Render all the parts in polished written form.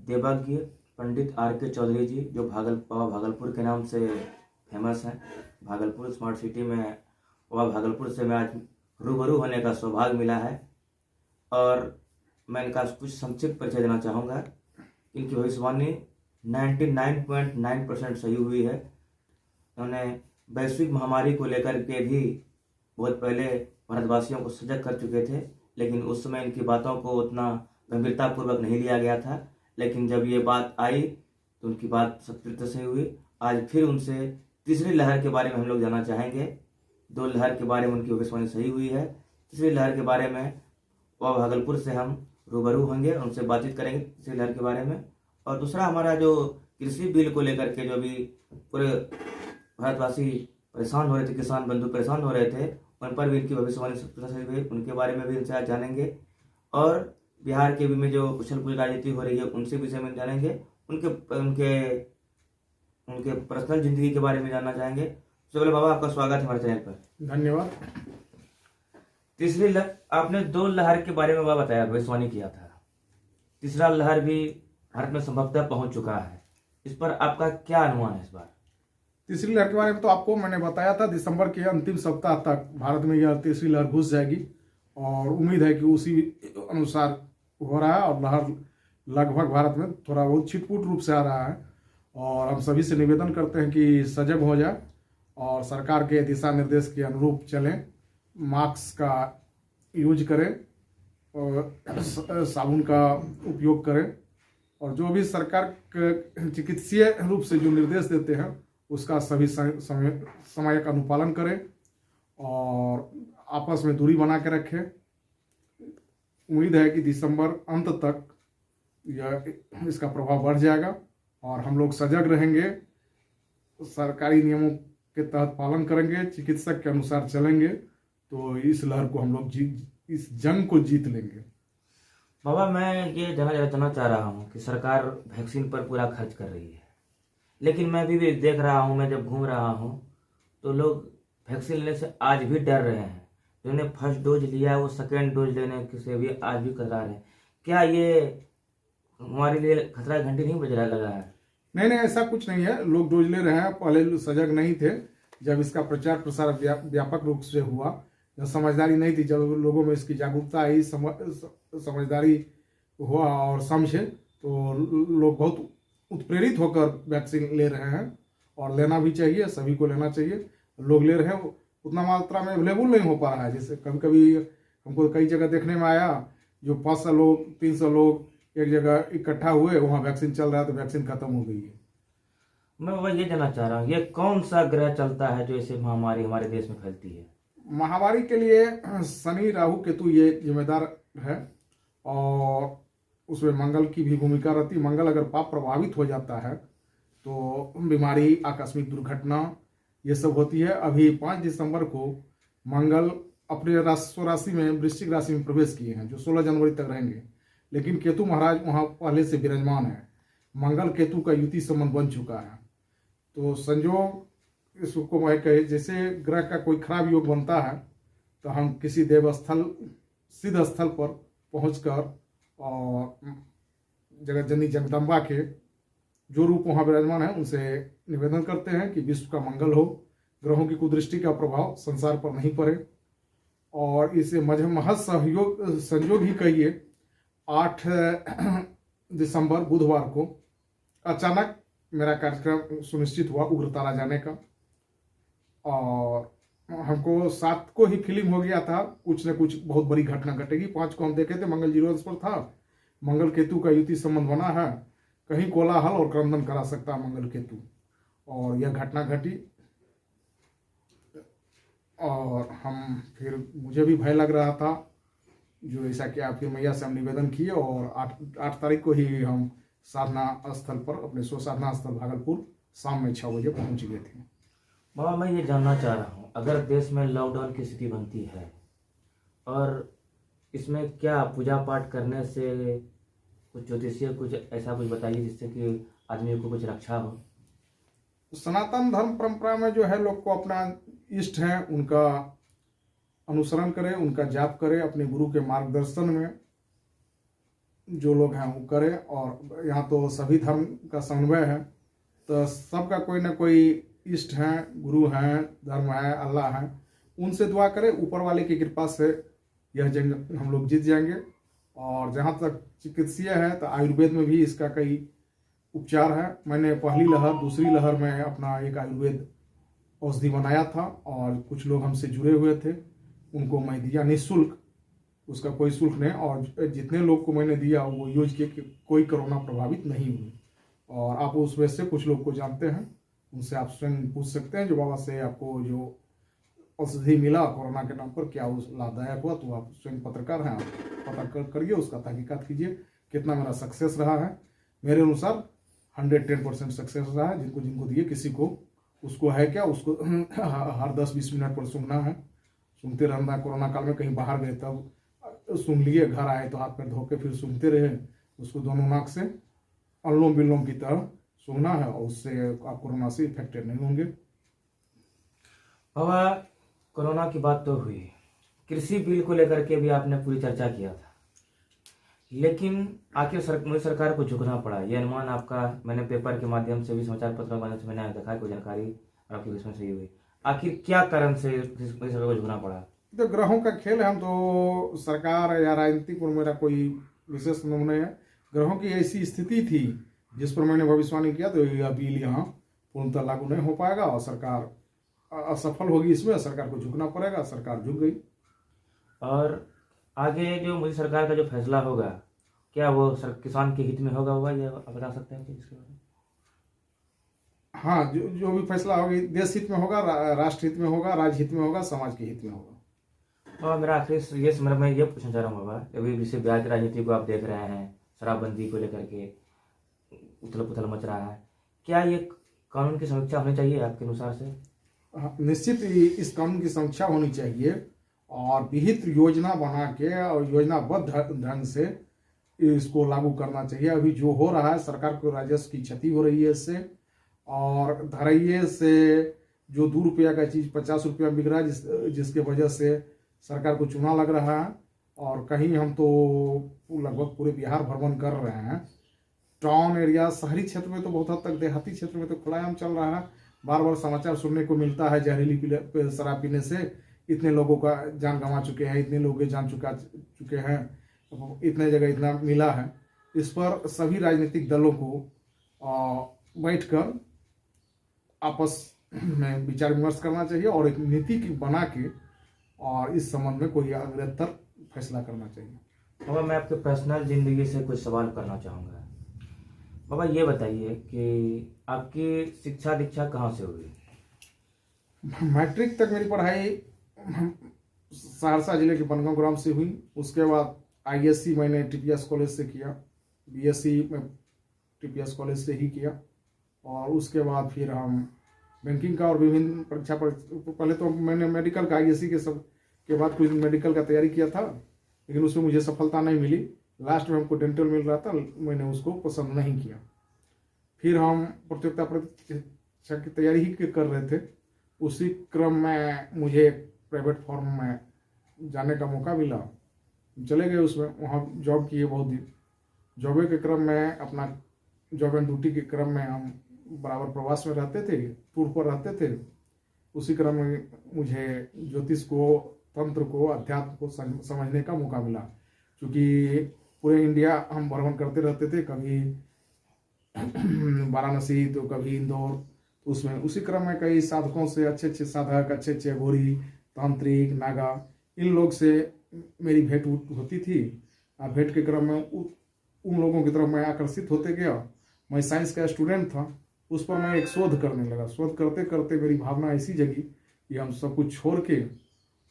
देवज्ञ पंडित R.K. Chaudhary जी, जो भागलपुर के नाम से फेमस हैं। भागलपुर स्मार्ट सिटी में भागलपुर से मैं आज रूबरू होने का सौभाग्य मिला है और मैं इनका कुछ संक्षिप्त परिचय देना चाहूँगा। इनकी भविष्यवाणी 99.9% सही हुई है। उन्होंने वैश्विक महामारी को लेकर के भी बहुत पहले भारतवासियों को सजग कर चुके थे, लेकिन उस समय इनकी बातों को उतना गंभीरतापूर्वक नहीं लिया गया था। लेकिन जब ये बात आई तो उनकी बात सत्यता से हुई। आज फिर उनसे तीसरी लहर के बारे में हम लोग जानना चाहेंगे। 2 लहर के बारे में उनकी भविष्यवाणी सही हुई है, तीसरी लहर के बारे में वह भागलपुर से हम रूबरू होंगे, उनसे बातचीत करेंगे तीसरी लहर के बारे में। और दूसरा, हमारा जो कृषि बिल को लेकर के जो भी पूरे भारतवासी परेशान हो रहे थे, किसान बंधु परेशान हो रहे थे, उन पर भी इनकी भविष्यवाणी सत्यता से हुई, उनके बारे में भी इनसे आज जानेंगे। और बिहार के भी में जो उछल कूद राजनीति हो रही है उनसे विषय में जानेंगे, उनके उनके उनके पर्सनल जिंदगी के बारे में जानना चाहेंगे। तो बोले बाबा, आपका स्वागत है हमारे चैनल पर। धन्यवाद। तीसरी लहर, आपने 2 लहर के बारे में बाबा बताया, भविष्यवाणी किया था। तीसरा लहर भी भारत में संभवतः पहुंच चुका है, इस पर आपका क्या अनुमान है इस बार? तीसरी लहर के बारे में तो आपको मैंने बताया था, दिसंबर के अंतिम सप्ताह तक भारत में यह तीसरी लहर घुस जाएगी और उम्मीद है कि उसी अनुसार हो रहा है और लहर लगभग भारत में थोड़ा बहुत छिटपुट रूप से आ रहा है। और हम सभी से निवेदन करते हैं कि सजग हो जाए और सरकार के दिशा निर्देश के अनुरूप चलें, मास्क का यूज करें और साबुन का उपयोग करें और जो भी सरकार चिकित्सीय रूप से जो निर्देश देते हैं उसका सभी समयक अनुपालन करें और आपस में दूरी बना के रखें। उम्मीद है कि दिसंबर अंत तक यह इसका प्रभाव बढ़ जाएगा और हम लोग सजग रहेंगे, सरकारी नियमों के तहत पालन करेंगे, चिकित्सक के अनुसार चलेंगे, तो इस लहर को हम लोग इस जंग को जीत लेंगे। बाबा, मैं ये जानना चाह रहा हूँ कि सरकार वैक्सीन पर पूरा खर्च कर रही है, लेकिन मैं भी देख रहा हूँ, मैं जब घूम रहा हूँ तो लोग वैक्सीन लेने से आज भी डर रहे हैं। जिन्होंने फर्स्ट डोज लिया है वो सेकेंड डोज लेने से भी आज भी कतरा रहे हैं। क्या ये हमारे लिए खतरा घंटी नहीं बज रहा है? नहीं, ऐसा कुछ नहीं है। लोग डोज ले रहे हैं, पहले सजग नहीं थे। जब इसका प्रचार प्रसार व्यापक रूप से हुआ, जब समझदारी नहीं थी, जब लोगों में इसकी जागरूकता आई, समझदारी हुआ और समझे, तो लोग बहुत उत्प्रेरित होकर वैक्सीन ले रहे हैं और लेना भी चाहिए, सभी को लेना चाहिए। लोग ले रहे हैं, उतना मात्रा में अवेलेबल नहीं हो पा रहा है। जैसे कभी कभी हमको कई जगह देखने में आया, जो 500 लोग 300 लोग एक जगह इकट्ठा हुए, वहाँ वैक्सीन चल रहा है तो वैक्सीन खत्म हो गई है। मैं वह ये जानना चाह रहा हूँ, ये कौन सा ग्रह चलता है जो ऐसे महामारी हमारे देश में फैलती है? महामारी के लिए शनि राहु केतु ये जिम्मेदार है और उसमें मंगल की भी भूमिका रहती है। मंगल अगर पाप प्रभावित हो जाता है तो बीमारी, आकस्मिक दुर्घटना ये सब होती है। अभी 5 दिसंबर को मंगल अपने राशि में, वृश्चिक राशि में प्रवेश किए हैं, जो 16 जनवरी तक रहेंगे। लेकिन केतु महाराज वहाँ पहले से विराजमान है। मंगल केतु का युति संबंध बन चुका है, तो संयोग इसको मैं कहे, जैसे ग्रह का कोई खराब योग बनता है तो हम किसी देवस्थल, सिद्ध स्थल पर पहुंचकर और जगत जननी जगदम्बा के जो रूप वहाँ विराजमान है उनसे निवेदन करते हैं कि विश्व का मंगल हो, ग्रहों की कुदृष्टि का प्रभाव संसार पर नहीं पड़े। और इसे महज संयोग ही कहिए, 8 दिसंबर बुधवार को अचानक मेरा कार्यक्रम सुनिश्चित हुआ उग्रतारा जाने का और हमको 7 को ही फीलिंग हो गया था कुछ न कुछ बहुत बड़ी घटना घटेगी। 5 को हम देखे थे, मंगल 0 अंश पर था, मंगल केतु का युति संबंध बना है, कहीं कोलाहल और क्रंदन करा सकता मंगल केतु, और यह घटना घटी। और हम फिर मुझे भी भय लग रहा था, जो ऐसा किया, फिर मैया से हम निवेदन किए और 8 तारीख को ही हम साधना स्थल पर, अपने स्व साधना स्थल भागलपुर, शाम में 6 बजे पहुंच गए थे। बाबा, मैं ये जानना चाह रहा हूँ, अगर देश में लॉकडाउन की स्थिति बनती है और इसमें क्या पूजा पाठ करने से कुछ ज्योतिषीय कुछ ऐसा कुछ बताइए जिससे कि आदमी को कुछ रक्षा हो? सनातन धर्म परंपरा में जो है, लोग को अपना इष्ट है उनका अनुसरण करें, उनका जाप करें, अपने गुरु के मार्गदर्शन में जो लोग हैं वो करें। और यहाँ तो सभी धर्म का समन्वय है, तो सबका कोई ना कोई इष्ट हैं, गुरु हैं, धर्म है, अल्लाह है, उनसे दुआ करें। ऊपर वाले की कृपा से यह जंग हम लोग जीत जाएंगे। और जहाँ तक चिकित्सीय है तो आयुर्वेद में भी इसका कई उपचार है। मैंने पहली लहर दूसरी लहर में अपना एक आयुर्वेद औषधि बनाया था, और कुछ लोग हमसे जुड़े हुए थे, उनको मैं दिया निःशुल्क, उसका कोई शुल्क नहीं। और जितने लोग को मैंने दिया वो यूज किए कि कोई कोरोना प्रभावित नहीं हुई। और आप उसमें से कुछ लोग को जानते हैं, उनसे आप स्वयं पूछ सकते हैं जो बाबा से आपको जो औषधि मिला कोरोना के नाम पर क्या उस लाभदायक हुआ, तो आप स्वयं पत्रकार हैं, आप पता करिए, उसका तहकीकात कीजिए कितना मेरा सक्सेस रहा है। मेरे अनुसार 110% सक्सेस रहा है। जिनको जिनको दिए किसी को उसको है क्या, उसको हर 10-20 मिनट पर सूंघना है, सूंघते रहना। कोरोना काल में कहीं बाहर गए तब सूंघ लिए, घर आए तो हाथ पैर धो के फिर सूंघते रहे, उसको दोनों नाक से अनुलोम विलोम की तरह सूंघना है, और उससे आप कोरोना से इफेक्टेड नहीं होंगे। बाबा, कोरोना की बात तो हुई, कृषि बिल को लेकर के भी आपने पूरी चर्चा किया था, लेकिन आखिर मोदी सरकार को झुकना पड़ा। यह अनुमान आपका, मैंने पेपर के माध्यम से भी, समाचार पत्रों के माध्यम से मैंने देखा, कोई जानकारी और आपकी इसमें सही हुई। आखिर क्या कारण से मोदी सरकार को झुकना पड़ा? तो ग्रहों का खेल है। हम तो सरकार या राजनीति पर मेरा कोई विशेष अनुभव नहीं है। ग्रहों की ऐसी स्थिति थी जिस पर मैंने भविष्यवाणी किया, तो यह बिल यहाँ पूर्णतः लागू नहीं हो पाएगा और सरकार असफल होगी। इसमें सरकार को झुकना पड़ेगा, सरकार झुक गई। और आगे जो मोदी सरकार का जो फैसला होगा, क्या वो किसान के हित में होगा, ये आप बता सकते हैं इसके बारे में? हाँ, जो भी फैसला होगा देश हित में होगा, राष्ट्र हित में होगा, राज्य हित में होगा, समाज के हित में होगा। और मेरा आखिर ये समझ में ये पूछना चाह रहा हूँ बाबा, अभी जैसे बिहार की राजनीति को आप देख रहे हैं, शराबबंदी को लेकर के उथल पुथल मच रहा है, क्या ये कानून की समीक्षा होनी चाहिए आपके अनुसार से? निश्चित इस कानून की समीक्षा होनी चाहिए और विहित योजना बना के और योजनाबद्ध ढंग से इसको लागू करना चाहिए। अभी जो हो रहा है, सरकार को राजस्व की क्षति हो रही है इससे, और धरैये से जो 2 रुपया का चीज़ 50 रुपया बिक रहा है, जिसके वजह से सरकार को चूना लग रहा है। और कहीं हम तो लगभग पूरे बिहार भ्रमण कर रहे हैं, टाउन एरिया, शहरी क्षेत्र में तो बहुत हद तक, देहाती क्षेत्र में तो खुलाआम चल रहा है। बार बार समाचार सुनने को मिलता है जहरीली शराब पीने से इतने लोगों का जान गंवा चुके हैं, इतने लोग जान चुके हैं, इतने जगह इतना मिला है। इस पर सभी राजनीतिक दलों को बैठकर आपस में विचार विमर्श करना चाहिए और एक नीति की बना के और इस संबंध में कोई अग्रतर फैसला करना चाहिए। बाबा, मैं आपके पर्सनल जिंदगी से कुछ सवाल करना चाहूँगा। बाबा, ये बताइए कि आपकी शिक्षा दीक्षा कहाँ से हुई? मैट्रिक तक मेरी पढ़ाई सहरसा जिले के बनगांव ग्राम से हुई। उसके बाद आईएससी मैंने टीपीएस कॉलेज से किया, बीएससी में टीपीएस कॉलेज से ही किया। और उसके बाद फिर हम बैंकिंग का और विभिन्न परीक्षा पहले तो मैंने मेडिकल का आईएससी के बाद कुछ मेडिकल का तैयारी किया था, लेकिन उसमें मुझे सफलता नहीं मिली। लास्ट में हमको डेंटल मिल रहा था, मैंने उसको पसंद नहीं किया। फिर हम प्रतियोगिता परीक्षा की तैयारी ही कर रहे थे। उसी क्रम में मुझे प्राइवेट फॉर्म में जाने का मौका मिला, चले गए उसमें, वहाँ जॉब किए बहुत दिन। जॉब के क्रम में, अपना जॉब एंड ड्यूटी के क्रम में हम बराबर प्रवास में रहते थे, टूर पर रहते थे। उसी क्रम में मुझे ज्योतिष को, तंत्र को, अध्यात्म को समझने का मौका मिला। क्योंकि पूरे इंडिया हम भ्रमण करते रहते थे, कभी वाराणसी तो कभी इंदौर। उसमें उसी क्रम में कई साधकों से, अच्छे अच्छे साधक, अच्छे अच्छे अघोरी, तांत्रिक, नागा, इन लोग से मेरी भेंट होती थी। भेंट के क्रम में उन लोगों की तरफ मैं आकर्षित होते गया। मैं साइंस का स्टूडेंट था, उस पर मैं एक शोध करने लगा। शोध करते करते मेरी भावना ऐसी जगी कि हम सब कुछ छोड़ के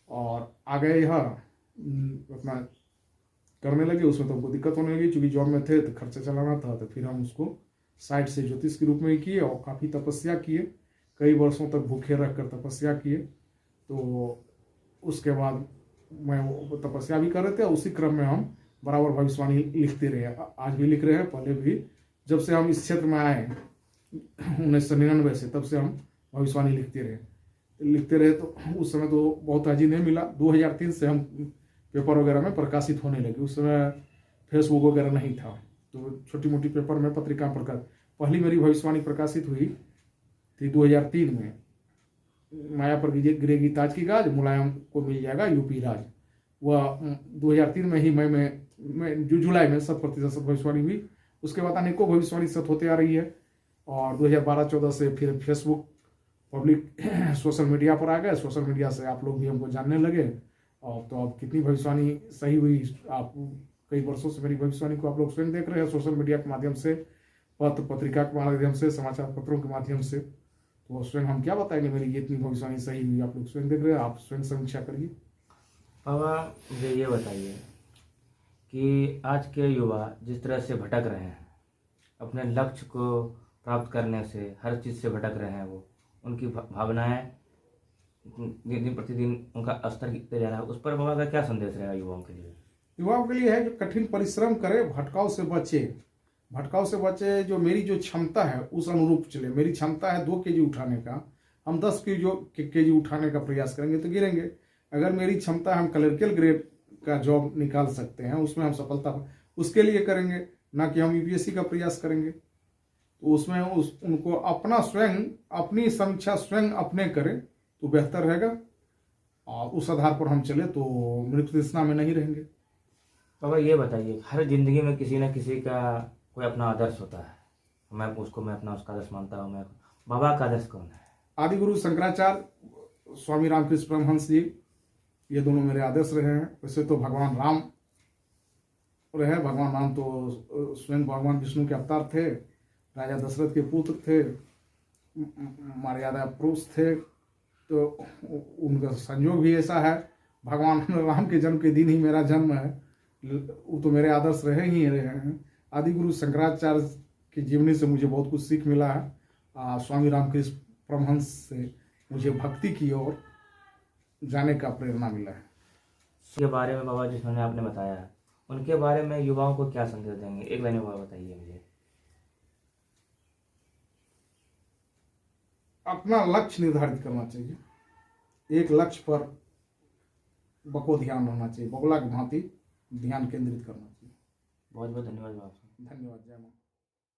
और आ गए यहाँ अपना करने लगे। उसमें तो हमको दिक्कत होने लगी, क्योंकि जॉब में थे तो खर्चा चलाना था। तो फिर हम उसको साइड से ज्योतिष के रूप में ही किए और काफ़ी तपस्या किए, कई वर्षों तक भूखे रह कर तपस्या किए। तो उसके बाद मैं वो तपस्या भी कर रहे थे, उसी क्रम में हम बराबर भविष्यवाणी लिखते रहे। आज भी लिख रहे हैं, पहले भी जब से हम इस क्षेत्र में आए 1999 से, तब से हम भविष्यवाणी लिखते रहे। तो उस समय तो बहुत राजी नहीं मिला। 2003 से हम पेपर वगैरह में प्रकाशित होने लगे। उस समय फेसबुक वगैरह नहीं था, तो छोटी मोटी पेपर में पत्रिका प्रकाश। पहली मेरी भविष्यवाणी प्रकाशित हुई थी 2003 में, माया पर गिरेगी ताज की गाज, मुलायम को मिल जाएगा यूपी राज। वह 2003 में ही मैं जुलाई में 100% भविष्यवाणी हुई। उसके बाद अनेकों भविष्यवाणी सत होते आ रही है, और 2012-14 से फिर फेसबुक पब्लिक सोशल मीडिया पर आ गए। सोशल मीडिया से आप लोग भी हमको जानने लगे, और तो अब कितनी भविष्यवाणी सही हुई। आप कई वर्षों से मेरी भविष्यवाणी को आप लोग स्वयं देख रहे हैं, सोशल मीडिया के माध्यम से, पत्र पत्रिका के माध्यम से, समाचार पत्रों के माध्यम से। तो स्वयं हम क्या बताएंगे, मेरी ये इतनी भविष्यवाणी सही हुई, आप लोग स्वयं देख रहे हैं, आप स्वयं समीक्षा करिए। बाबा मुझे ये बताइए कि आज के युवा जिस तरह से भटक रहे हैं, अपने लक्ष्य को प्राप्त करने से हर चीज़ से भटक रहे हैं, वो उनकी भावनाएं दिन प्रतिदिन उनका स्तर गिरते जा रहा है, उस पर बाबा का क्या संदेश रहेगा युवाओं के लिए? युवाओं के लिए है कि कठिन परिश्रम करे, भटकाव से बचे। भटकाव से बचे, जो मेरी जो क्षमता है उस अनुरूप चले। मेरी क्षमता है 2 केजी उठाने का, हम 10 केजी उठाने का प्रयास करेंगे तो गिरेंगे। अगर मेरी क्षमता है हम क्लर्कल ग्रेड का जॉब निकाल सकते हैं, उसमें हम सफलता उसके लिए करेंगे, ना कि हम यूपीएससी का प्रयास करेंगे। तो उसमें उनको अपना स्वयं अपनी समीक्षा स्वयं अपने करें तो बेहतर रहेगा, और उस आधार पर हम चले तो मृत्यु तृष्णा में नहीं रहेंगे। बाबा ये बताइए, हर जिंदगी में किसी न किसी का कोई अपना आदर्श होता है, मैं अपना उसका आदर्श मानता हूँ। मैं बाबा का आदर्श कौन है? आदि गुरु शंकराचार्य, स्वामी रामकृष्ण परमहंस जी, ये दोनों मेरे आदर्श रहे हैं। वैसे तो भगवान राम रहे, भगवान राम तो स्वयं भगवान विष्णु के अवतार थे, राजा दशरथ के पुत्र थे, मर्यादा पुरुष थे, तो उनका संयोग भी ऐसा है। भगवान राम के जन्म के दिन ही मेरा जन्म है, वो तो मेरे आदर्श रहे ही रहे हैं। आदि गुरु शंकराचार्य की जीवनी से मुझे बहुत कुछ सीख मिला है। स्वामी रामकृष्ण परमहंस से मुझे भक्ति की ओर जाने का प्रेरणा मिला है। के बारे में बाबा जिन्होंने आपने बताया है, उनके बारे में युवाओं को क्या संदेश देंगे? एक लाइन में बाबा बताइए मुझे। अपना लक्ष्य निर्धारित करना चाहिए, एक लक्ष्य पर बको ध्यान रहना चाहिए, बगुला की भांति ध्यान केंद्रित करना चाहिए। बहुत बहुत धन्यवाद बाबा। धन्यवाद। जय मां।